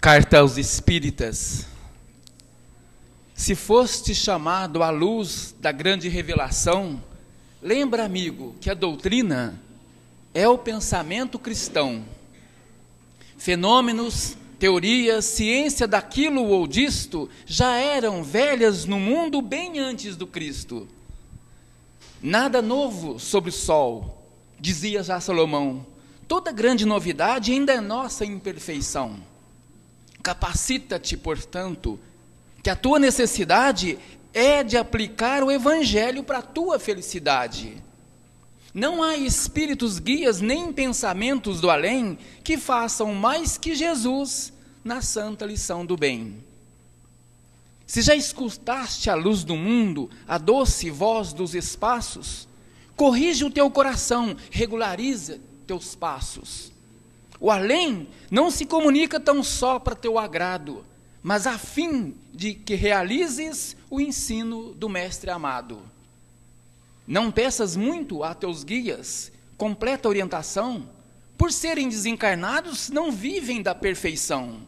Carta aos Espíritas. Se foste chamado à luz da grande revelação, lembra, amigo, que a doutrina é o pensamento cristão. Fenômenos, teorias, ciência daquilo ou disto já eram velhas no mundo bem antes do Cristo. Nada novo sobre o sol, dizia já Salomão. Toda grande novidade ainda é nossa imperfeição. Capacita-te, portanto, que a tua necessidade é de aplicar o Evangelho para a tua felicidade. Não há espíritos guias nem pensamentos do além que façam mais que Jesus na santa lição do bem. Se já escutaste a luz do mundo, a doce voz dos espaços, corrige o teu coração, regulariza teus passos. O além não se comunica tão só para teu agrado, mas a fim de que realizes o ensino do Mestre amado. Não peças muito a teus guias completa orientação, por serem desencarnados não vivem da perfeição.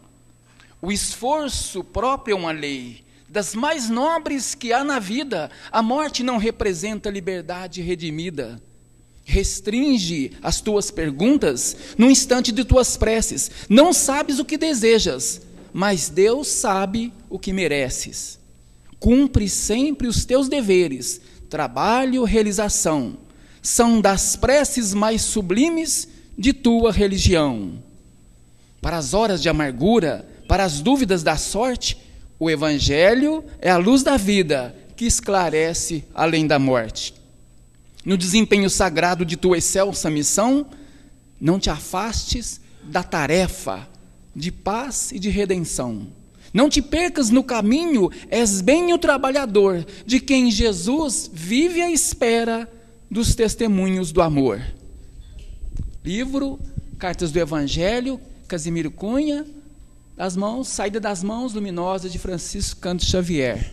O esforço próprio é uma lei, das mais nobres que há na vida, a morte não representa liberdade redimida. Restringe as tuas perguntas no instante de tuas preces. Não sabes o que desejas, mas Deus sabe o que mereces. Cumpre sempre os teus deveres, trabalho, realização. São das preces mais sublimes de tua religião. Para as horas de amargura, para as dúvidas da sorte, o Evangelho é a luz da vida que esclarece além da morte. No desempenho sagrado de tua excelsa missão, não te afastes da tarefa de paz e de redenção. Não te percas no caminho, és bem o trabalhador, de quem Jesus vive à espera dos testemunhos do amor. Livro, Cartas do Evangelho, Casimiro Cunha, saída das mãos luminosas de Francisco Cândido Xavier.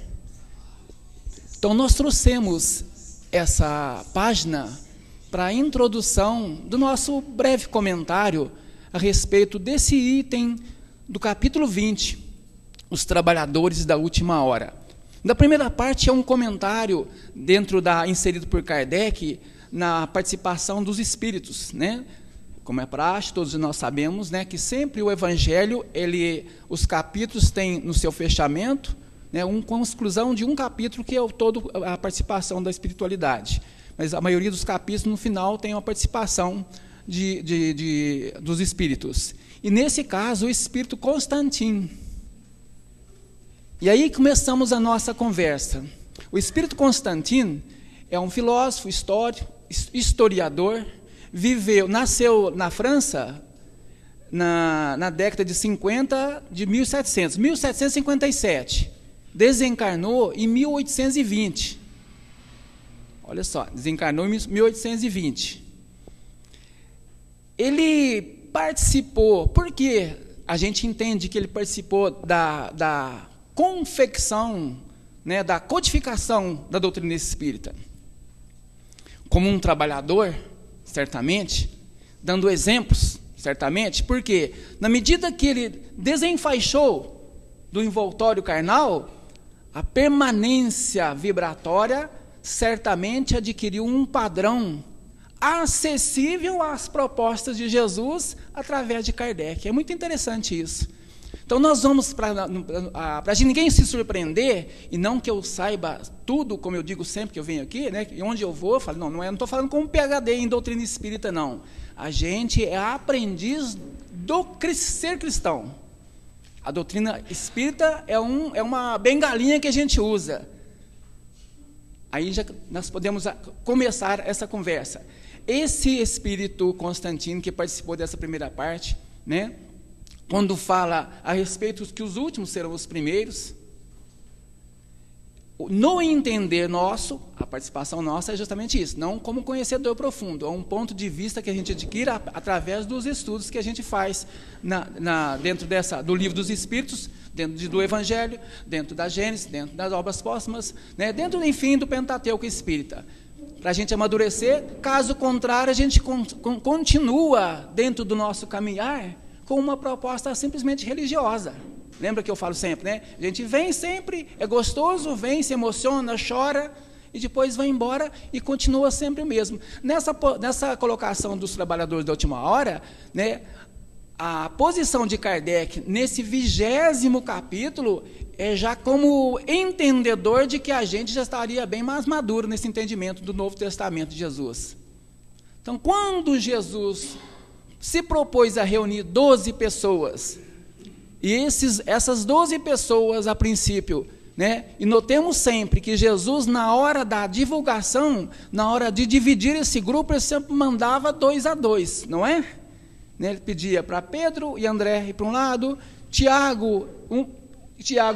Então nós trouxemos essa página para a introdução do nosso breve comentário a respeito desse item do capítulo 20, os trabalhadores da última hora. Na primeira parte é um comentário inserido por Kardec na participação dos espíritos, né? Como é praxe, todos nós sabemos, né, que sempre o Evangelho, os capítulos têm no seu fechamento, né, com exclusão de um capítulo que é todo a participação da espiritualidade. Mas a maioria dos capítulos, no final, tem uma participação dos espíritos. E, nesse caso, o espírito Constantin. E aí começamos a nossa conversa. O espírito Constantin é um filósofo, historiador, nasceu na França na década de 50, de 1757. Desencarnou em 1820. Olha só, desencarnou em 1820. Ele participou, porque a gente entende que ele participou da confecção, né, da codificação da doutrina espírita. Como um trabalhador, certamente, dando exemplos, certamente, porque na medida que ele desenfaixou do envoltório carnal, a permanência vibratória certamente adquiriu um padrão acessível às propostas de Jesus através de Kardec. É muito interessante isso. Então nós vamos, para ninguém se surpreender, e não que eu saiba tudo, como eu digo sempre que eu venho aqui, né, e onde eu vou, eu falo, não estou falando como PhD em doutrina espírita, não. A gente é aprendiz do ser cristão. A doutrina espírita é uma bengalinha que a gente usa. Aí nós podemos começar essa conversa. Esse espírito Constantino, que participou dessa primeira parte, né, quando fala a respeito que os últimos serão os primeiros, no entender nosso, a participação nossa é justamente isso, não como conhecedor profundo, é um ponto de vista que a gente adquire através dos estudos que a gente faz dentro do livro dos Espíritos, dentro do Evangelho, dentro da Gênesis, dentro das obras póstumas, né, dentro, enfim, do Pentateuco Espírita. Para a gente amadurecer, caso contrário, a gente continua dentro do nosso caminhar com uma proposta simplesmente religiosa. Lembra que eu falo sempre, né? A gente vem sempre, é gostoso, vem, se emociona, chora, e depois vai embora e continua sempre o mesmo. Nessa colocação dos trabalhadores da última hora, né, a posição de Kardec, nesse 20º capítulo, é já como entendedor de que a gente já estaria bem mais maduro nesse entendimento do Novo Testamento de Jesus. Então, quando Jesus se propôs a reunir 12 pessoas, e essas 12 pessoas, a princípio, né, e notemos sempre que Jesus, na hora da divulgação, na hora de dividir esse grupo, ele sempre mandava 2 a 2, não é? Ele pedia para Pedro e André ir para um lado, Tiago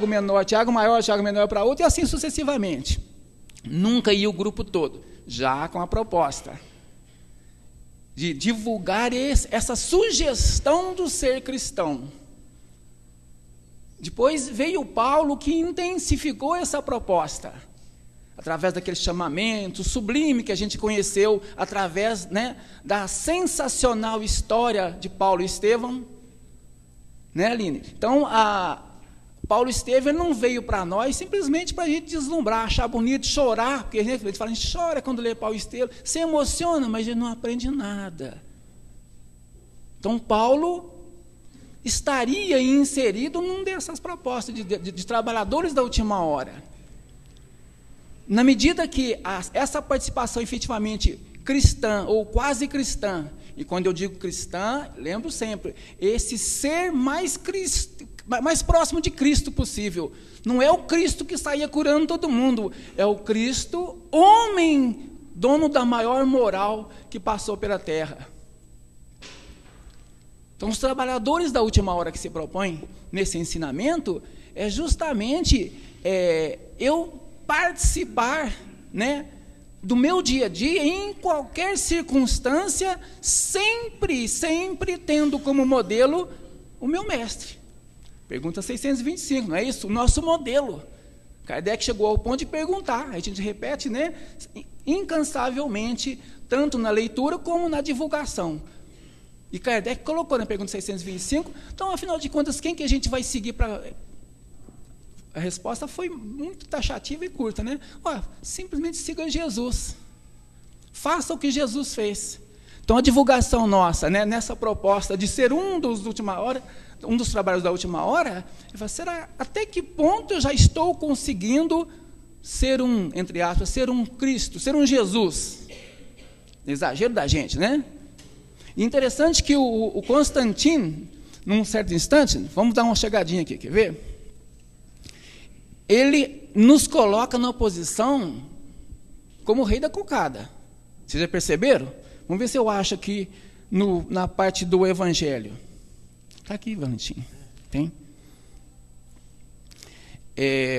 maior, Tiago menor para outro, e assim sucessivamente. Nunca ia o grupo todo, já com a proposta de divulgar essa sugestão do ser cristão. Depois veio Paulo, que intensificou essa proposta, através daquele chamamento sublime que a gente conheceu, através, né, da sensacional história de Paulo e Estevão, né, Aline? Então, Paulo e Estevão não veio para nós simplesmente para a gente deslumbrar, achar bonito, chorar, porque ele fala, a gente chora quando lê Paulo e Estevão, se emociona, mas a gente não aprende nada. Então, Paulo estaria inserido num dessas propostas de trabalhadores da última hora. Na medida que essa participação efetivamente cristã, ou quase cristã, e quando eu digo cristã, lembro sempre, esse ser mais próximo de Cristo possível. Não é o Cristo que saía curando todo mundo, é o Cristo, homem, dono da maior moral que passou pela terra. Então, os trabalhadores da última hora que se propõem nesse ensinamento é justamente eu participar, né, do meu dia a dia, em qualquer circunstância, sempre tendo como modelo o meu mestre. Pergunta 625, não é isso? O nosso modelo. Kardec chegou ao ponto de perguntar, a gente repete, né, incansavelmente, tanto na leitura como na divulgação. E Kardec colocou na pergunta 625, então, afinal de contas, quem que a gente vai seguir para... A resposta foi muito taxativa e curta, né? Simplesmente siga Jesus. Faça o que Jesus fez. Então, a divulgação nossa, né, nessa proposta de ser um dos trabalhos da última hora, será até que ponto eu já estou conseguindo ser entre aspas, ser um Cristo, ser um Jesus? Exagero da gente, né? E interessante que o Constantino, num certo instante, vamos dar uma chegadinha aqui, quer ver? Ele nos coloca na posição como o rei da cocada. Vocês já perceberam? Vamos ver se eu acho aqui na parte do Evangelho. Está aqui, Valentim. Tem?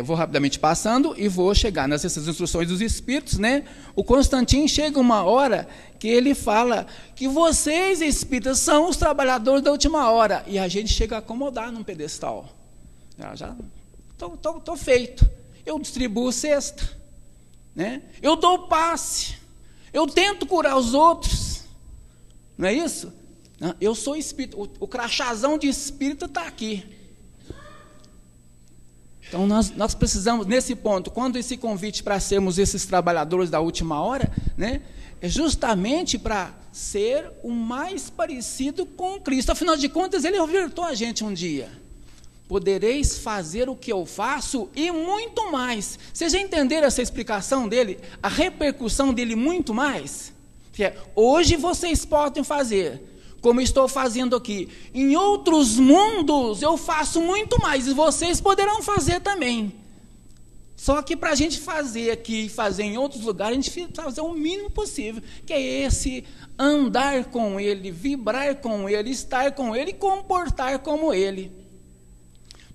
Vou rapidamente passando e vou chegar nessas instruções dos Espíritos, né? O Constantino chega uma hora que ele fala que vocês, Espíritas, são os trabalhadores da última hora. E a gente chega a acomodar num pedestal. Já estou feito. Eu distribuo cesta, né? Eu dou passe. Eu tento curar os outros. Não é isso? Não, eu sou espírita. O crachazão de espírita está aqui. Então, nós precisamos, nesse ponto, quando esse convite para sermos esses trabalhadores da última hora, né, é justamente para ser o mais parecido com Cristo. Afinal de contas, ele alertou a gente um dia. Podereis fazer o que eu faço e muito mais. Vocês já entenderam essa explicação dele? A repercussão dele muito mais? Que é, hoje vocês podem fazer, como estou fazendo aqui. Em outros mundos eu faço muito mais, e vocês poderão fazer também. Só que para a gente fazer aqui e fazer em outros lugares, a gente precisa fazer o mínimo possível, que é esse andar com ele, vibrar com ele, estar com ele e comportar como ele.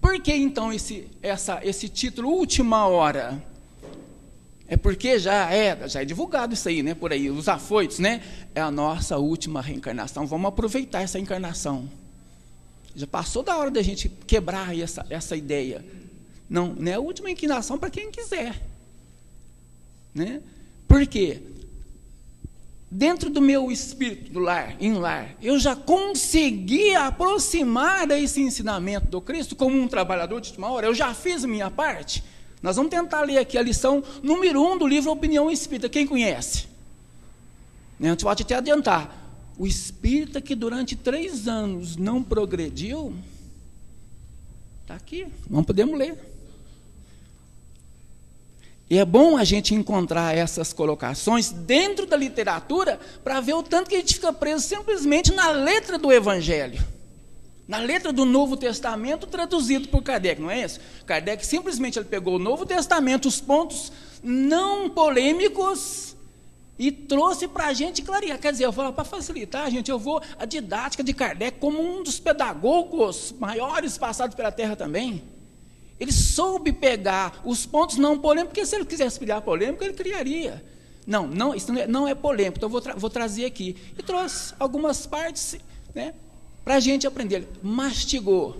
Por que então esse título Última Hora? É porque já é divulgado isso aí, né, por aí, os afoitos, né? É a nossa última reencarnação, vamos aproveitar essa encarnação. Já passou da hora da gente quebrar essa ideia. Não é a última encarnação para quem quiser. Né? Por quê? dentro do meu espírito, do lar, em lar, eu já consegui aproximar desse ensinamento do Cristo como um trabalhador de última hora? Eu já fiz a minha parte? Nós vamos tentar ler aqui a lição número 1 do livro Opinião Espírita. Quem conhece? A gente pode até adiantar. O espírita que durante 3 anos não progrediu, está aqui, não podemos ler. E é bom a gente encontrar essas colocações dentro da literatura para ver o tanto que a gente fica preso simplesmente na letra do Evangelho, na letra do Novo Testamento traduzido por Kardec, não é isso? Kardec simplesmente ele pegou o Novo Testamento, os pontos não polêmicos, e trouxe para a gente clarear. Quer dizer, eu falo, para facilitar, gente, eu vou a didática de Kardec como um dos pedagogos maiores passados pela Terra também. Ele soube pegar os pontos não polêmicos, porque se ele quisesse criar polêmica, ele criaria. Não, isso não é polêmico, então eu vou trazer aqui. E trouxe algumas partes, né, para a gente aprender. Mastigou.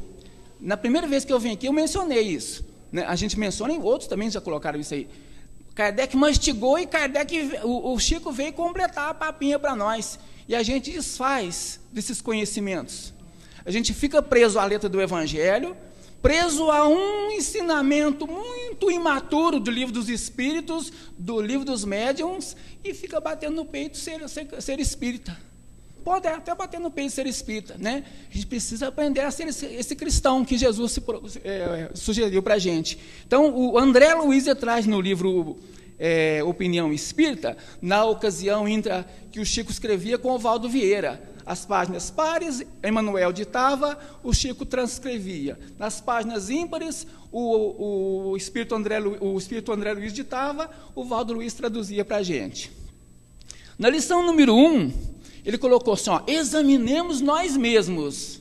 Na primeira vez que eu vim aqui, eu mencionei isso. Né? A gente menciona, e outros também já colocaram isso aí. Kardec mastigou e o Chico veio completar a papinha para nós. E a gente desfaz desses conhecimentos. A gente fica preso à letra do Evangelho, preso a um ensinamento muito imaturo do Livro dos Espíritos, do Livro dos Médiuns, e fica batendo no peito ser espírita. Pode até bater no peito ser espírita, né? A gente precisa aprender a ser esse cristão que Jesus sugeriu para a gente. Então, o André Luiz traz no livro Opinião Espírita, na ocasião que o Chico escrevia com o Valdo Vieira. As páginas pares, Emmanuel ditava, o Chico transcrevia. Nas páginas ímpares, o Espírito André Luiz ditava, o Valdo Luiz traduzia para a gente. Na lição número 1, ele colocou assim, ó, examinemos nós mesmos.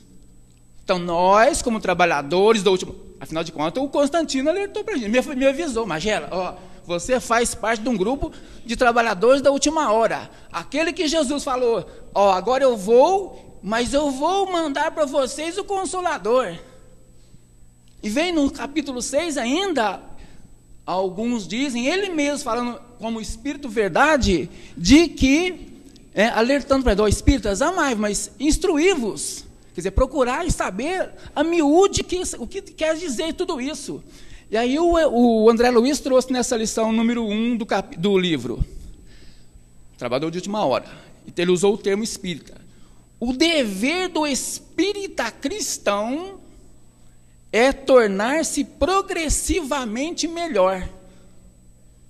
Então, nós, como trabalhadores da última... Afinal de contas, o Constantino alertou para a gente, me avisou, Magela, ó, você faz parte de um grupo de trabalhadores da última hora. Aquele que Jesus falou, ó, agora eu vou, mas eu vou mandar para vocês o Consolador. E vem no capítulo 6 ainda, alguns dizem, ele mesmo falando como Espírito Verdade, de que, alertando para nós, espíritas, amai, mas instruí-vos. Quer dizer, procurar e saber a miúde o que quer dizer tudo isso. E aí o André Luiz trouxe nessa lição número 1 do livro, Trabalhador de Última Hora. Então ele usou o termo espírita. O dever do espírita cristão é tornar-se progressivamente melhor.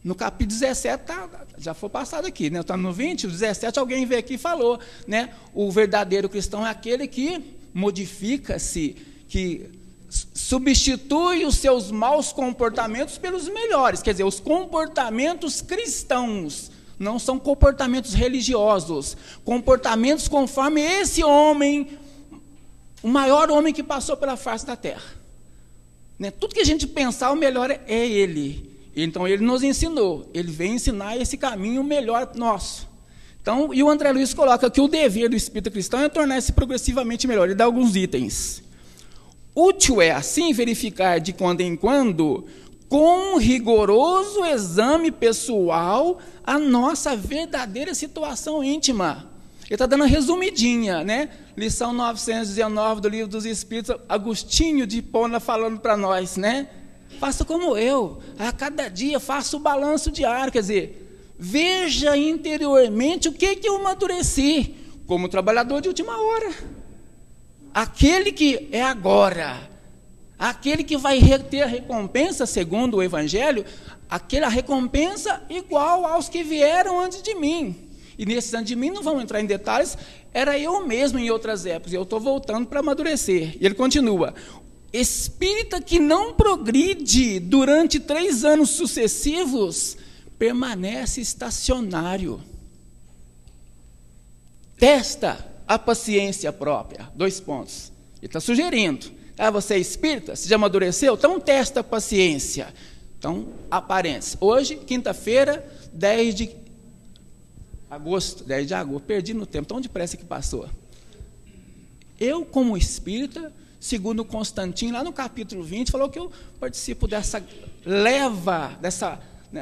No capítulo 17, já foi passado aqui, né? Está no 20, o 17, alguém veio aqui e falou, né? O verdadeiro cristão é aquele que modifica-se, que substitui os seus maus comportamentos pelos melhores. Quer dizer, os comportamentos cristãos não são comportamentos religiosos, comportamentos conforme esse homem, o maior homem que passou pela face da terra. Né? Tudo que a gente pensar, o melhor é ele. Então, ele nos ensinou, ele vem ensinar esse caminho melhor nosso. Então, e o André Luiz coloca que o dever do espírita cristão é tornar-se progressivamente melhor. Ele dá alguns itens. Útil é, assim, verificar de quando em quando, com rigoroso exame pessoal, a nossa verdadeira situação íntima. Ele está dando uma resumidinha, né? Lição 919 do Livro dos Espíritos, Agostinho de Hipona falando para nós, né? Faça como eu, a cada dia faça o balanço diário, quer dizer, veja interiormente o que eu amadureci, como trabalhador de última hora. Aquele que é agora, aquele que vai ter a recompensa, segundo o Evangelho, aquela recompensa igual aos que vieram antes de mim. E nesses antes de mim, não vamos entrar em detalhes, era eu mesmo em outras épocas, e eu estou voltando para amadurecer. E ele continua, espírita que não progride durante 3 anos sucessivos, permanece estacionário. Testa a paciência própria. 2 pontos. Ele está sugerindo. Você é espírita? Você já amadureceu? Então testa a paciência. Então, aparência. Hoje, quinta-feira, 10 de agosto. Perdi no tempo. Tão depressa que passou. Eu, como espírita, segundo Constantino, lá no capítulo 20, falou que eu participo dessa leva,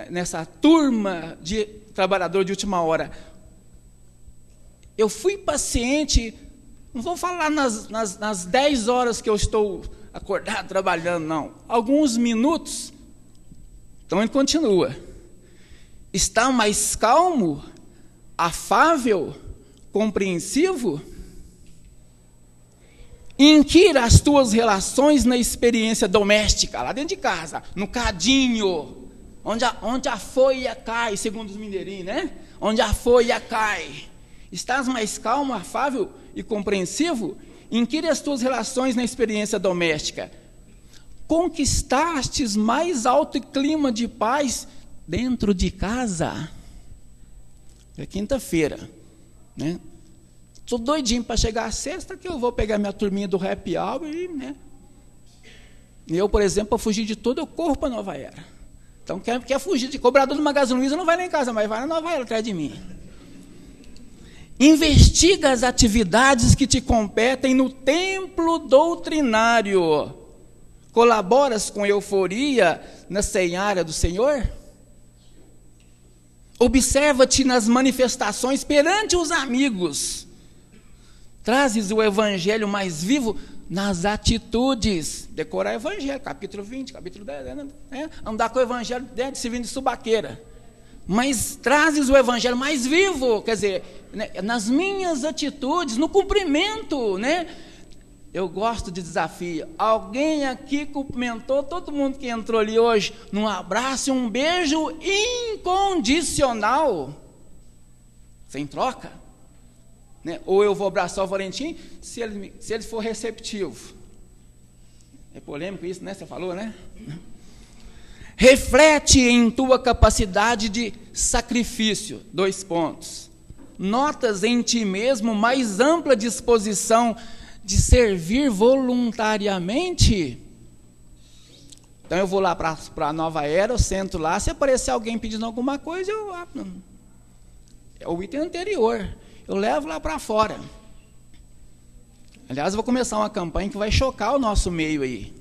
nessa turma de trabalhador de última hora. eu fui paciente, não vou falar nas 10 horas que eu estou acordado trabalhando, não. Alguns minutos. Então ele continua. Está mais calmo, afável, compreensivo? Inquira as tuas relações na experiência doméstica, lá dentro de casa, no cadinho, onde a folha cai, segundo os mineirinhos, né? Onde a folha cai. Estás mais calmo, afável e compreensivo? Inquire as tuas relações na experiência doméstica. Conquistastes mais alto clima de paz dentro de casa? É quinta-feira, né? Estou doidinho para chegar à sexta, que eu vou pegar minha turminha do happy hour e, né? Eu, por exemplo, para fugir de tudo, eu corro para Nova Era. Então, quer fugir de cobrador do Magazine Luiza, não vai lá em casa, mas vai na Nova Era atrás de mim. Investiga as atividades que te competem no templo doutrinário. Colaboras com euforia na seara do Senhor? Observa-te nas manifestações perante os amigos. Trazes o evangelho mais vivo nas atitudes. Decorar o evangelho, capítulo 20, capítulo 10, né? Andar com o evangelho dentro, servindo de subaqueira. Mas trazes o evangelho mais vivo, quer dizer, né, nas minhas atitudes, no cumprimento, né? Eu gosto de desafio. Alguém aqui cumprimentou todo mundo que entrou ali hoje num abraço e um beijo incondicional, sem troca, né? Ou eu vou abraçar o Valentim se ele for receptivo. É polêmico isso, né? Você falou, né? Reflete em tua capacidade de sacrifício. 2 pontos. Notas em ti mesmo mais ampla disposição de servir voluntariamente? Então eu vou lá para a Nova Era, eu sento lá, se aparecer alguém pedindo alguma coisa, é o item anterior, eu levo lá para fora. Aliás, eu vou começar uma campanha que vai chocar o nosso meio aí.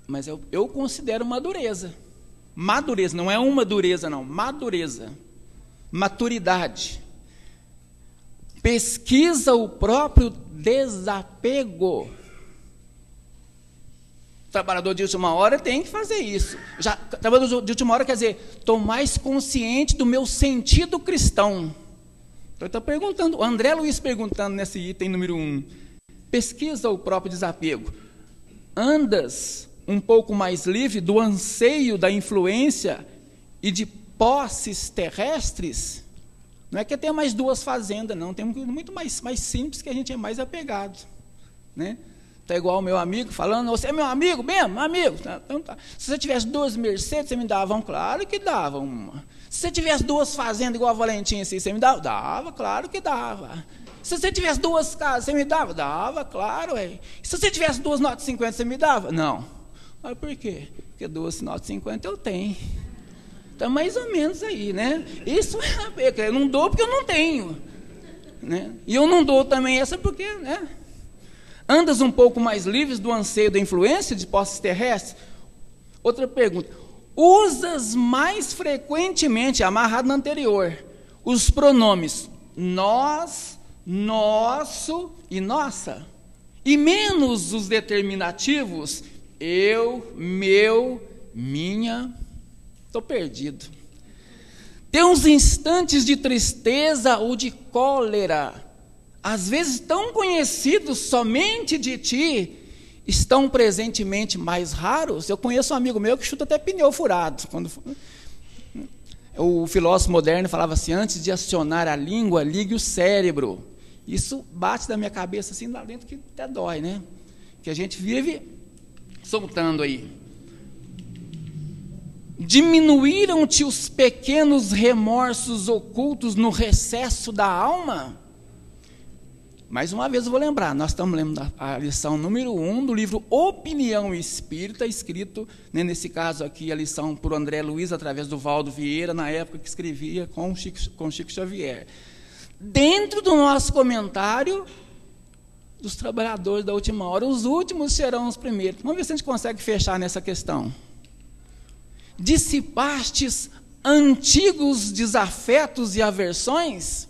Mas eu considero madureza. Madureza, não é uma dureza, não. Madureza. Maturidade. Pesquisa o próprio desapego. O trabalhador de última hora tem que fazer isso. Trabalhador de última hora quer dizer, estou mais consciente do meu sentido cristão. Então, estou perguntando, o André Luiz perguntando nesse item número 1. Pesquisa o próprio desapego. Andas um pouco mais livre do anseio da influência e de posses terrestres? Não é que tem mais 2 fazendas, não. Tem muito mais simples, que a gente é mais apegado, né? Está igual o meu amigo falando, você é meu amigo mesmo? Amigo. Então, tá. Se você tivesse 2 Mercedes, você me dava? Claro que dava uma. Se você tivesse 2 fazendas igual a Valentim, assim, você me dava? Dava, claro que dava. Se você tivesse 2 casas, você me dava? Dava, claro. Se você tivesse 2 notas de 50, você me dava? Não. Mas por quê? Porque 2 notas de 50 eu tenho. Então, mais ou menos aí, né? Isso eu não dou porque eu não tenho, né? E eu não dou também essa porque, né? Andas um pouco mais livres do anseio da influência de posses terrestres? Outra pergunta. Usas mais frequentemente, amarrado no anterior, os pronomes nós, nosso e nossa, e menos os determinativos eu, meu, minha? Estou perdido. Tem uns instantes de tristeza ou de cólera, às vezes tão conhecidos somente de ti, estão presentemente mais raros. Eu conheço um amigo meu que chuta até pneu furado. O filósofo moderno falava assim, antes de acionar a língua, ligue o cérebro. Isso bate na minha cabeça assim, lá dentro, que até dói, né? Que a gente vive soltando aí. Diminuíram-te os pequenos remorsos ocultos no recesso da alma? Mais uma vez eu vou lembrar, nós estamos lendo a lição número 1 do livro Opinião Espírita, escrito, né, nesse caso aqui, a lição por André Luiz, através do Valdo Vieira, na época que escrevia com Chico Xavier. Dentro do nosso comentário dos trabalhadores da última hora, os últimos serão os primeiros. Vamos ver se a gente consegue fechar nessa questão. Dissipastes antigos desafetos e aversões?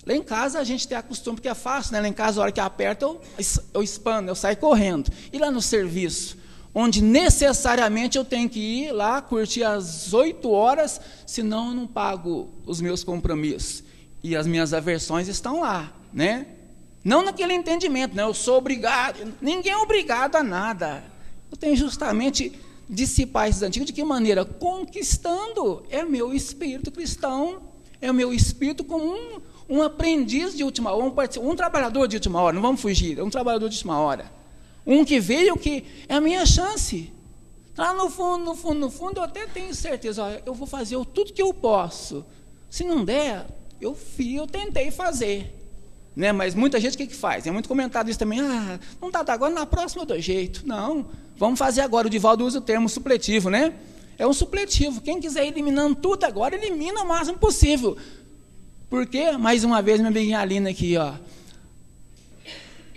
Lá em casa a gente tem a costume, porque é fácil, né? Lá em casa, a hora que aperta, eu espano, eu saio correndo. E lá no serviço, onde necessariamente eu tenho que ir lá, curtir às 8 horas, senão eu não pago os meus compromissos. E as minhas aversões estão lá, né? Não naquele entendimento, né? Eu sou obrigado. Ninguém é obrigado a nada. Eu tenho justamente dissipar esses antigos. De que maneira? Conquistando. É meu espírito cristão, é o meu espírito como um aprendiz de última hora, um trabalhador de última hora, não vamos fugir, é um trabalhador de última hora. Um que veio, que é a minha chance. Lá no fundo, eu até tenho certeza, olha, eu vou fazer tudo que eu posso. Se não der, eu tentei fazer. Né? Mas muita gente, o que faz? É muito comentado isso também, não está agora, na próxima eu dou jeito. Não, vamos fazer agora. O Divaldo usa o termo supletivo, né? É um supletivo. Quem quiser ir eliminando tudo agora, elimina o máximo possível. Porque, mais uma vez, minha amiguinha Alina aqui, ó,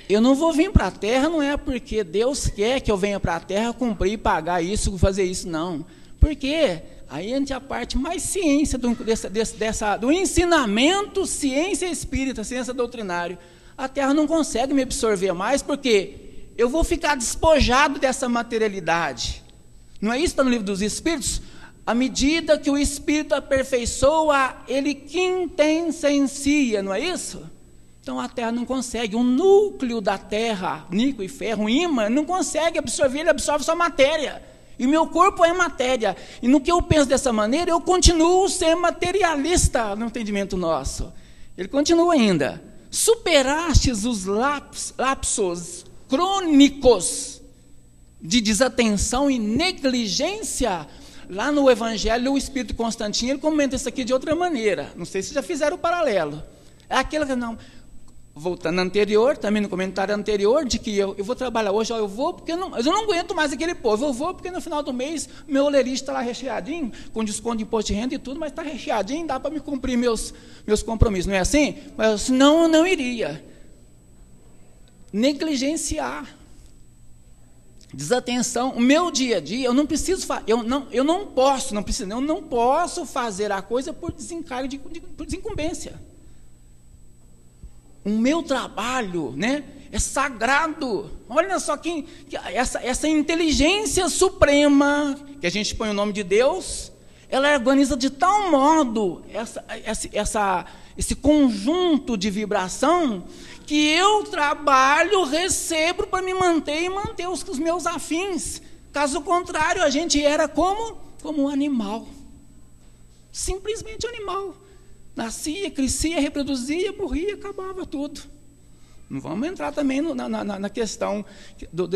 eu não vou vir para a Terra, não é porque Deus quer que eu venha para a Terra cumprir, pagar isso, fazer isso, não. Porque aí entra a parte mais ciência do ensinamento, ciência espírita, ciência doutrinária. A Terra não consegue me absorver mais, porque eu vou ficar despojado dessa materialidade. Não é isso que está no Livro dos Espíritos? À medida que o Espírito aperfeiçoa, ele quintessencia, não é isso? Então a Terra não consegue, o núcleo da Terra, níquel e ferro, um ímã, não consegue absorver, ele absorve só matéria. E meu corpo é matéria. E no que eu penso dessa maneira, eu continuo sendo materialista no entendimento nosso. Ele continua ainda. Superastes os lapsos crônicos de desatenção e negligência. Lá no Evangelho, o Espírito Constantino, ele comenta isso aqui de outra maneira. Não sei se já fizeram o paralelo. É aquilo que não... Voltando anterior, também no comentário anterior, de que eu vou trabalhar hoje, eu vou porque eu não aguento mais aquele povo, eu vou porque no final do mês meu olerite está lá recheadinho, com desconto de imposto de renda e tudo, mas está recheadinho, dá para me cumprir meus compromissos, não é assim? Mas senão eu não iria. Negligenciar, desatenção, o meu dia a dia, eu não preciso, eu não posso fazer a coisa por desencargo, por desincumbência. O meu trabalho, né, é sagrado. Olha só essa inteligência suprema, que a gente põe o nome de Deus, ela organiza de tal modo esse conjunto de vibração, que eu trabalho, recebo para me manter e manter os meus afins. Caso contrário, a gente era como um animal. Simplesmente animal. Nascia, crescia, reproduzia, morria, acabava tudo. Não vamos entrar também na questão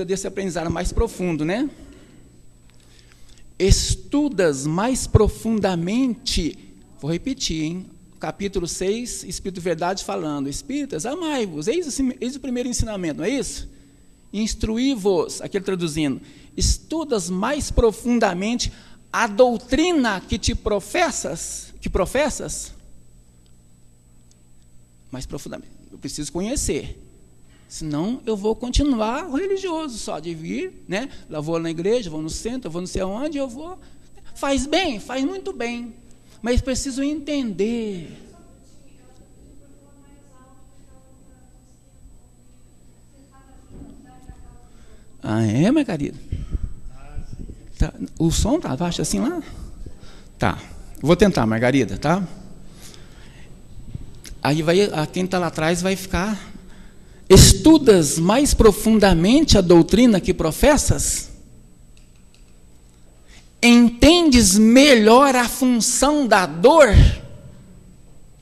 desse aprendizado mais profundo, né? Estudas mais profundamente, vou repetir, hein? Capítulo 6, Espírito Verdade falando, Espíritas, amai-vos, eis o primeiro ensinamento, não é isso? Instruí-vos, aquele traduzindo, estudas mais profundamente a doutrina que professas, mais profundamente. Eu preciso conhecer. Senão eu vou continuar religioso, só de vir, né? Lá vou na igreja, vou no centro, vou não sei aonde, eu vou. Faz bem, faz muito bem. Mas preciso entender. Ah, é, Margarida? Tá. O som tá baixo assim lá? Tá. Vou tentar, Margarida, tá? Aí quem está lá atrás vai ficar. Estudas mais profundamente a doutrina que professas? Entendes melhor a função da dor?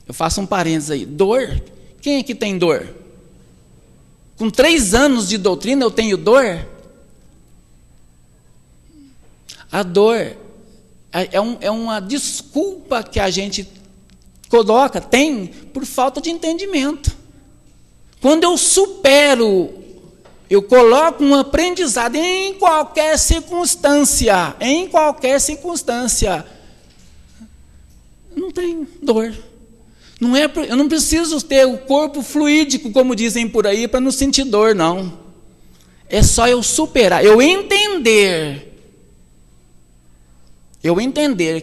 Eu faço um parênteses aí. Dor? Quem é que tem dor? Com 3 anos de doutrina eu tenho dor? A dor é uma desculpa que a gente tem por falta de entendimento. Quando eu supero, eu coloco um aprendizado em qualquer circunstância, não tem dor. Eu não preciso ter o corpo fluídico, como dizem por aí, para não sentir dor, não. É só eu superar, eu entender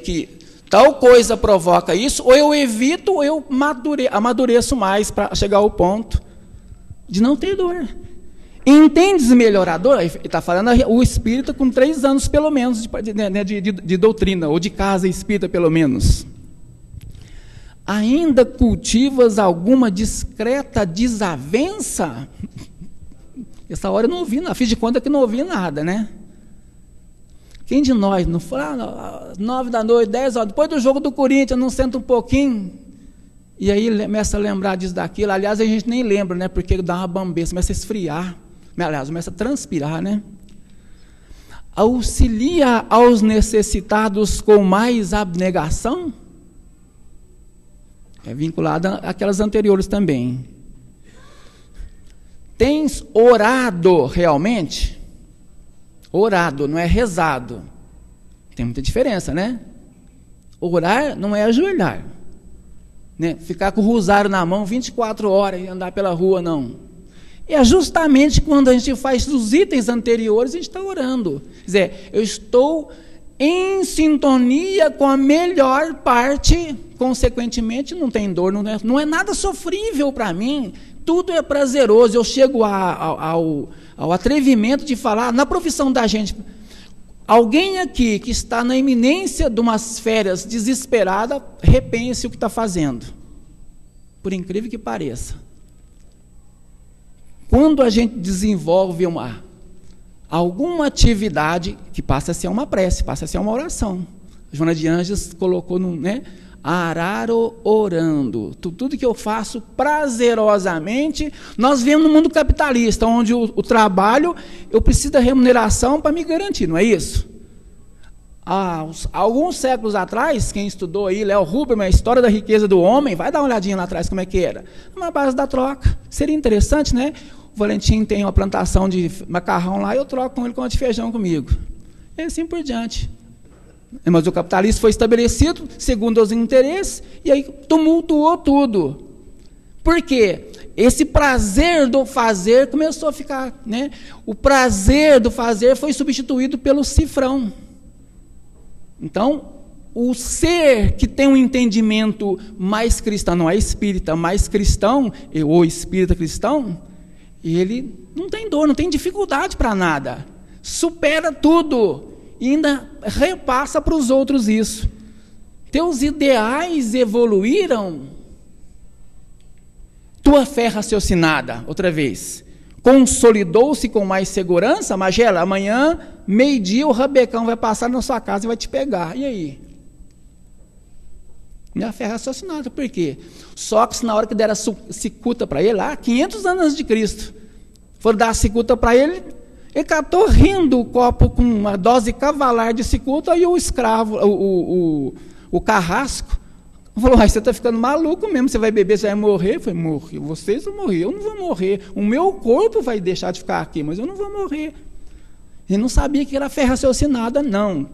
que tal coisa provoca isso, ou eu evito, ou eu amadureço mais para chegar ao ponto de não ter dor. Entendes melhorador? Ele está falando o espírita com 3 anos, pelo menos, de doutrina, ou de casa espírita, pelo menos. Ainda cultivas alguma discreta desavença? Essa hora eu não ouvi nada, fiz de conta que não ouvi nada, né? Quem de nós não fala, 9 da noite, 10 horas, depois do jogo do Corinthians, não senta um pouquinho, e aí começa a lembrar disso, daquilo. Aliás, a gente nem lembra, né? Porque dá uma bambeça, começa a esfriar, aliás, começa a transpirar, né? Auxilia aos necessitados com mais abnegação? É vinculada àquelas anteriores também. Tens orado realmente? Orado, não é rezado. Tem muita diferença, né? Orar não é ajoelhar, né? Ficar com o rosário na mão 24 horas e andar pela rua, não. É justamente quando a gente faz os itens anteriores, a gente está orando. Quer dizer, eu estou em sintonia com a melhor parte, consequentemente não tem dor, não é nada sofrível para mim, tudo é prazeroso. Eu chego ao atrevimento de falar, na profissão da gente, alguém aqui que está na iminência de umas férias desesperada, repense o que está fazendo, por incrível que pareça. Quando a gente desenvolve alguma atividade que passa a ser uma prece, passa a ser uma oração. Joana de Ângeles colocou no, né? Arar orando. Tudo que eu faço prazerosamente. Nós vivemos no mundo capitalista, onde o trabalho, eu preciso da remuneração para me garantir, não é isso? Alguns séculos atrás, quem estudou aí, Léo Huberman, a história da riqueza do homem, vai dar uma olhadinha lá atrás como é que era. Na base da troca. Seria interessante, né? O Valentim tem uma plantação de macarrão lá, eu troco com ele com uma de feijão comigo. E assim por diante. Mas o capitalismo foi estabelecido segundo os interesses, e aí tumultuou tudo. Por quê? Esse prazer do fazer começou a ficar, né? O prazer do fazer foi substituído pelo cifrão. Então, o ser que tem um entendimento mais cristão, não é espírita, mais cristão, ou espírita cristão, ele não tem dor, não tem dificuldade para nada, supera tudo, e ainda repassa para os outros isso. Teus ideais evoluíram, tua fé raciocinada, outra vez, consolidou-se com mais segurança. Magela, amanhã, meio-dia, o rabecão vai passar na sua casa e vai te pegar, e aí? Minha fé raciocinada, por quê? Sócrates, na hora que deram a cicuta para ele, lá, 500 anos antes de Cristo, foram dar a cicuta para ele, ele catou rindo o copo com uma dose cavalar de cicuta, e o escravo, o carrasco, falou, você está ficando maluco mesmo, você vai beber, você vai morrer. Eu falei, morrer, vocês vão morrer, eu não vou morrer, o meu corpo vai deixar de ficar aqui, mas eu não vou morrer. Ele não sabia que era fé raciocinada, não.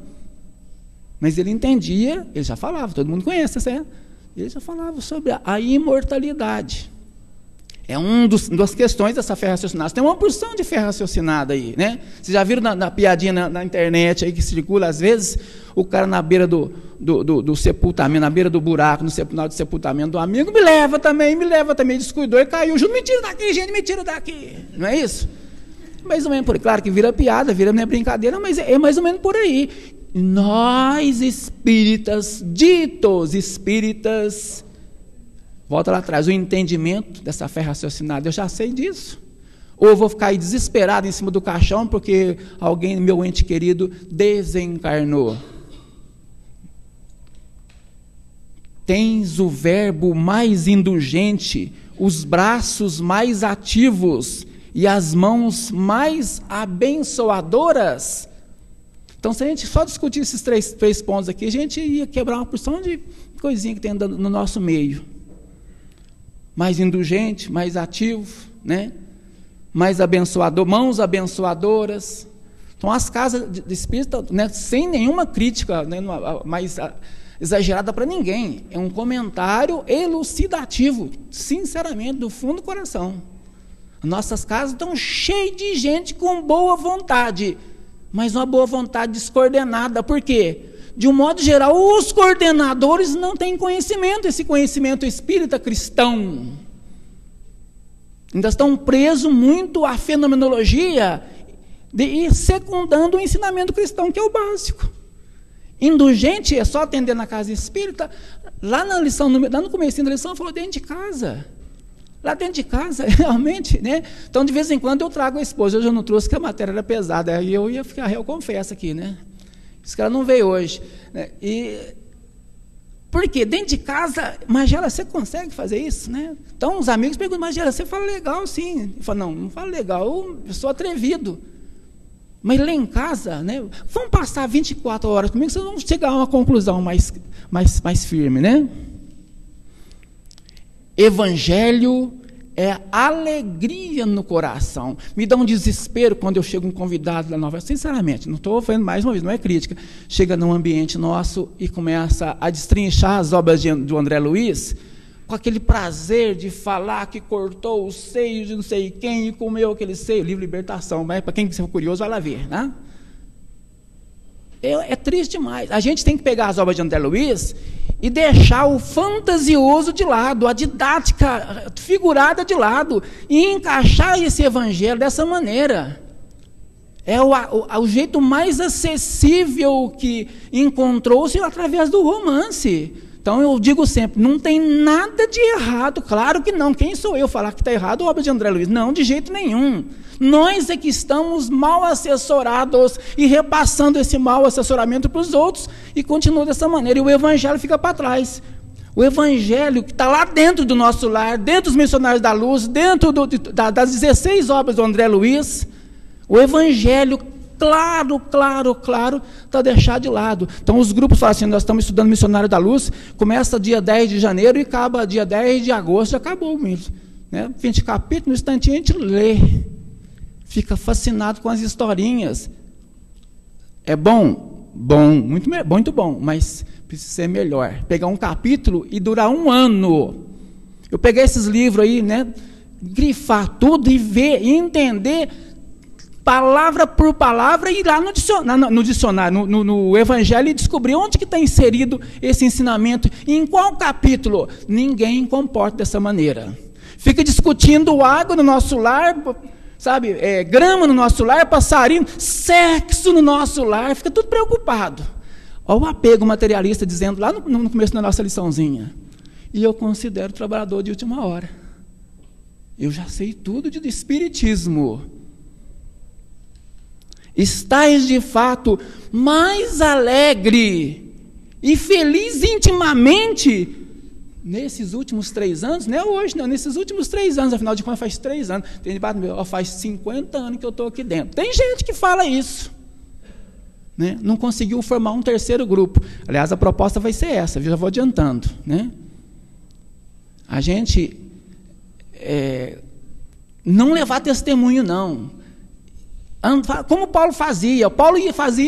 Mas ele entendia, ele já falava, todo mundo conhece, certo? Ele já falava sobre a imortalidade. É uma das questões dessa fé raciocinada. Tem uma porção de fé raciocinada aí, né? Vocês já viram na piadinha na internet aí que circula, às vezes, o cara na beira do sepultamento, na beira do buraco, no sepultamento do amigo, me leva também, descuidou e caiu junto, me tira daqui, gente, me tira daqui. Não é isso? Mais ou menos por aí. Claro que vira piada, vira não é brincadeira, mas é mais ou menos por aí. Nós espíritas, ditos espíritas, volta lá atrás, o entendimento dessa fé raciocinada, eu já sei disso. Ou eu vou ficar aí desesperado em cima do caixão porque alguém, meu ente querido, desencarnou. Tens o verbo mais indulgente, os braços mais ativos e as mãos mais abençoadoras. Então, se a gente só discutir esses três pontos aqui, a gente ia quebrar uma porção de coisinha que tem no nosso meio. Mais indulgente, mais ativo, né? Mais abençoador, mãos abençoadoras. Então, as casas de espírita, né, sem nenhuma crítica, né, mais exagerada para ninguém, é um comentário elucidativo, sinceramente, do fundo do coração. Nossas casas estão cheias de gente com boa vontade, mas uma boa vontade descoordenada. Por quê? de um modo geral, os coordenadores não têm conhecimento, esse conhecimento espírita cristão. Ainda estão presos muito à fenomenologia e secundando o ensinamento cristão, que é o básico. Indulgente é só atender na casa espírita. Lá no começo da lição, falou dentro de casa. Lá dentro de casa, realmente, né? Então, de vez em quando, eu trago a esposa. Hoje eu não trouxe, porque a matéria era pesada. Aí eu ia ficar, eu confesso aqui, né? Esse cara não veio hoje. Né? Por quê? Dentro de casa, Magela, você consegue fazer isso, né? Então, os amigos perguntam, Magela, você fala legal, sim. Eu falo, não falo legal, eu sou atrevido. Mas lá em casa, né? Vamos passar 24 horas comigo, vocês vão chegar a uma conclusão mais firme, né? Evangelho é alegria no coração. Me dá um desespero quando eu chego um convidado da Nova. Sinceramente, não estou falando mais uma vez, não é crítica. Chega num ambiente nosso e começa a destrinchar as obras do André Luiz, com aquele prazer de falar que cortou o seio de não sei quem e comeu aquele seio, livro Libertação, mas para quem for curioso vai lá ver, né? É triste demais. A gente tem que pegar as obras de André Luiz e deixar o fantasioso de lado, a didática figurada de lado, e encaixar esse evangelho dessa maneira. É o jeito mais acessível que encontrou-se através do romance. Então, eu digo sempre, não tem nada de errado, claro que não. Quem sou eu falar que está errado a obra de André Luiz? Não, de jeito nenhum. Nós é que estamos mal assessorados e repassando esse mau assessoramento para os outros e continua dessa maneira. E o evangelho fica para trás. O evangelho que está lá dentro do nosso lar, dentro dos missionários da luz, dentro das 16 obras do André Luiz, o evangelho claro, está deixado de lado. Então, os grupos falam assim, nós estamos estudando Missionário da Luz, começa dia 10 de janeiro e acaba dia 10 de agosto, já acabou mesmo. Né? 20 capítulos, no instantinho a gente lê. Fica fascinado com as historinhas. É bom, muito bom, mas precisa ser melhor. Pegar um capítulo e durar um ano. Eu peguei esses livros aí, né? Grifar tudo e ver, e entender palavra por palavra, e ir lá no dicionário, no evangelho, e descobrir onde que está inserido esse ensinamento, e em qual capítulo. Ninguém comporta dessa maneira. Fica discutindo água no nosso lar, sabe, grama no nosso lar, passarinho, sexo no nosso lar, fica tudo preocupado. Olha o apego materialista dizendo lá no começo da nossa liçãozinha. E eu considero trabalhador de última hora. Eu já sei tudo de espiritismo. Estais de fato mais alegre e feliz intimamente nesses últimos 3 anos, não é hoje não, nesses últimos 3 anos, afinal de contas faz 3 anos, tem debate meu, faz 50 anos que eu estou aqui dentro. Tem gente que fala isso, né? Não conseguiu formar um terceiro grupo. Aliás, a proposta vai ser essa, já vou adiantando, né? A gente não levar testemunho, não. Como Paulo fazia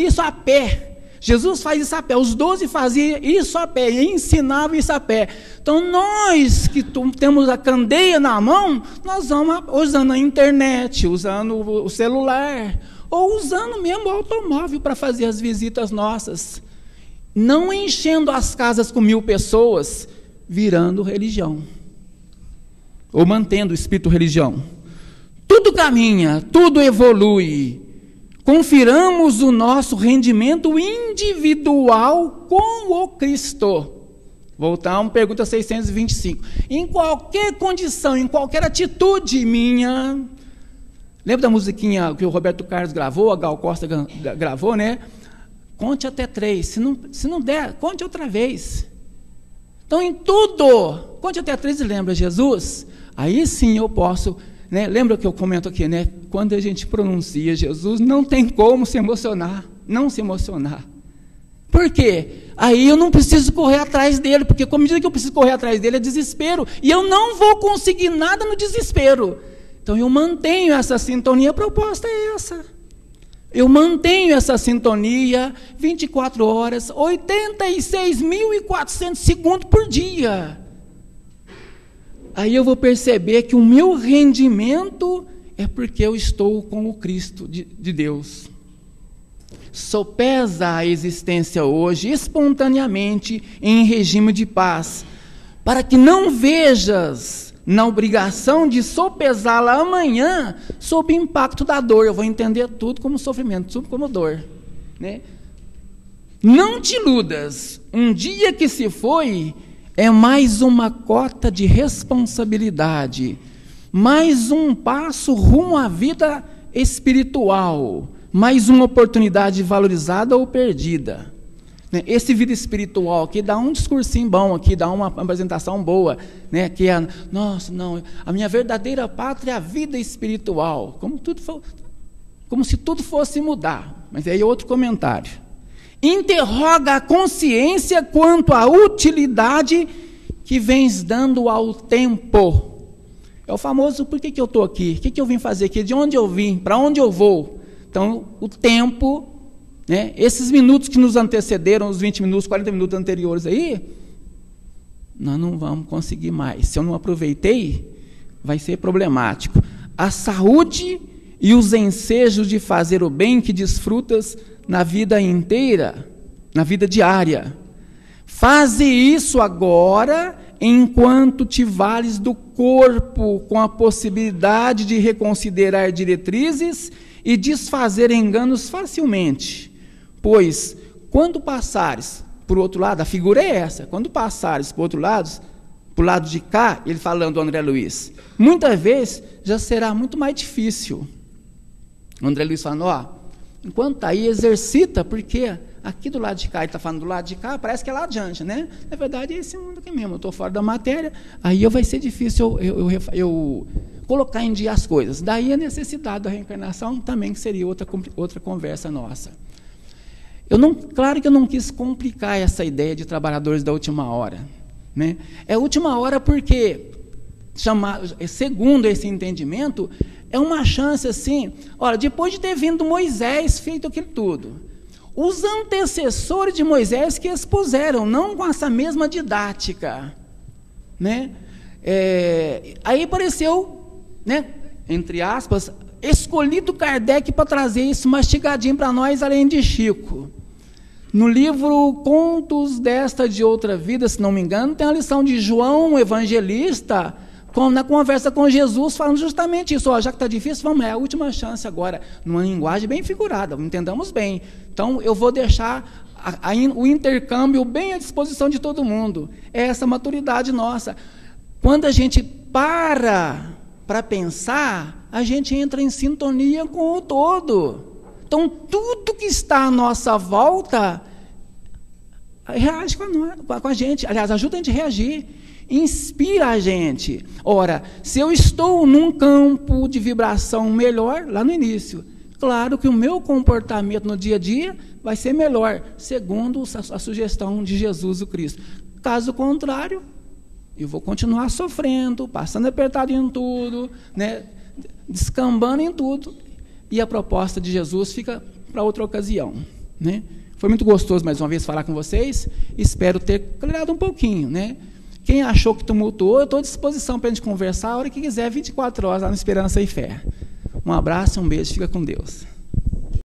isso a pé. Jesus faz isso a pé, os 12 faziam isso a pé, e ensinavam isso a pé. Então, nós que temos a candeia na mão, nós vamos usando a internet, usando o celular, ou usando mesmo o automóvel para fazer as visitas nossas. Não enchendo as casas com 1000 pessoas, virando religião. Ou mantendo o espírito religião. Tudo caminha, tudo evolui. Confiramos o nosso rendimento individual com o Cristo. Voltamos, pergunta 625. Em qualquer condição, em qualquer atitude minha... Lembra da musiquinha que o Roberto Carlos gravou, a Gal Costa gravou, né? Conte até 3. Se não der, conte outra vez. Então, em tudo, conte até 3 e lembra Jesus. Aí sim eu posso... Né? Lembra que eu comento aqui, né? Quando a gente pronuncia Jesus, não tem como se emocionar, não se emocionar. Por quê? Aí eu não preciso correr atrás dele, porque à medida que eu preciso correr atrás dele é desespero, e eu não vou conseguir nada no desespero. Então eu mantenho essa sintonia, a proposta é essa. Eu mantenho essa sintonia 24 horas, 86.400 segundos por dia. Aí eu vou perceber que o meu rendimento é porque eu estou com o Cristo de Deus. Sopesa a existência hoje espontaneamente em regime de paz, para que não vejas na obrigação de sopesá-la amanhã sob o impacto da dor. Eu vou entender tudo como sofrimento, tudo como dor, né? Não te iludas, um dia que se foi é mais uma cota de responsabilidade, mais um passo rumo à vida espiritual, mais uma oportunidade valorizada ou perdida. Esse vida espiritual aqui dá um discursinho bom aqui, dá uma apresentação boa, né? Que é, nossa, não, a minha verdadeira pátria é a vida espiritual, como se tudo fosse mudar. Mas aí é outro comentário. Interroga a consciência quanto à utilidade que vens dando ao tempo. É o famoso, por que eu estou aqui? O que eu vim fazer aqui? De onde eu vim? Para onde eu vou? Então, o tempo, né, esses minutos que nos antecederam, os 20 minutos, 40 minutos anteriores aí, nós não vamos conseguir mais. Se eu não aproveitei, vai ser problemático. A saúde e os ensejos de fazer o bem que desfrutas na vida inteira, na vida diária. Faze isso agora, enquanto te vales do corpo, com a possibilidade de reconsiderar diretrizes e desfazer enganos facilmente. Pois, quando passares, por outro lado, a figura é essa, quando passares por outro lado, para o lado de cá, ele falando do André Luiz, muitas vezes já será muito mais difícil. O André Luiz falando, ó, enquanto está aí, exercita, porque aqui do lado de cá, ele está falando do lado de cá, parece que é lá adiante, né? Na verdade, é esse mundo aqui mesmo, eu estou fora da matéria, aí vai ser difícil eu colocar em dia as coisas. Daí a necessidade da reencarnação também, que seria outra conversa nossa. Claro que eu não quis complicar essa ideia de trabalhadores da última hora, né? É última hora porque, segundo esse entendimento, é uma chance assim, olha, depois de ter vindo Moisés, feito aquilo tudo, os antecessores de Moisés que expuseram, não com essa mesma didática, né? Aí apareceu, né, entre aspas, escolhido Kardec para trazer isso mastigadinho para nós, além de Chico. No livro Contos desta de Outra Vida, se não me engano, tem a lição de João, o evangelista, na conversa com Jesus, falando justamente isso. Ó, já que está difícil, vamos, é a última chance agora, numa linguagem bem figurada, entendamos bem. Então, eu vou deixar o intercâmbio bem à disposição de todo mundo. É essa maturidade nossa. Quando a gente para pensar, a gente entra em sintonia com o todo. Então, tudo que está à nossa volta reage com a gente. Aliás, ajuda a gente a reagir. Inspira a gente. Ora, se eu estou num campo de vibração melhor, lá no início, claro que o meu comportamento no dia a dia vai ser melhor, segundo a sugestão de Jesus o Cristo. Caso contrário, eu vou continuar sofrendo, passando apertado em tudo, né, descambando em tudo, e a proposta de Jesus fica para outra ocasião, né? Foi muito gostoso, mais uma vez, falar com vocês, espero ter clareado um pouquinho, né? Quem achou que tumultuou, eu estou à disposição para a gente conversar a hora que quiser, 24 horas, lá no Esperança e Fé. Um abraço, um beijo, fica com Deus.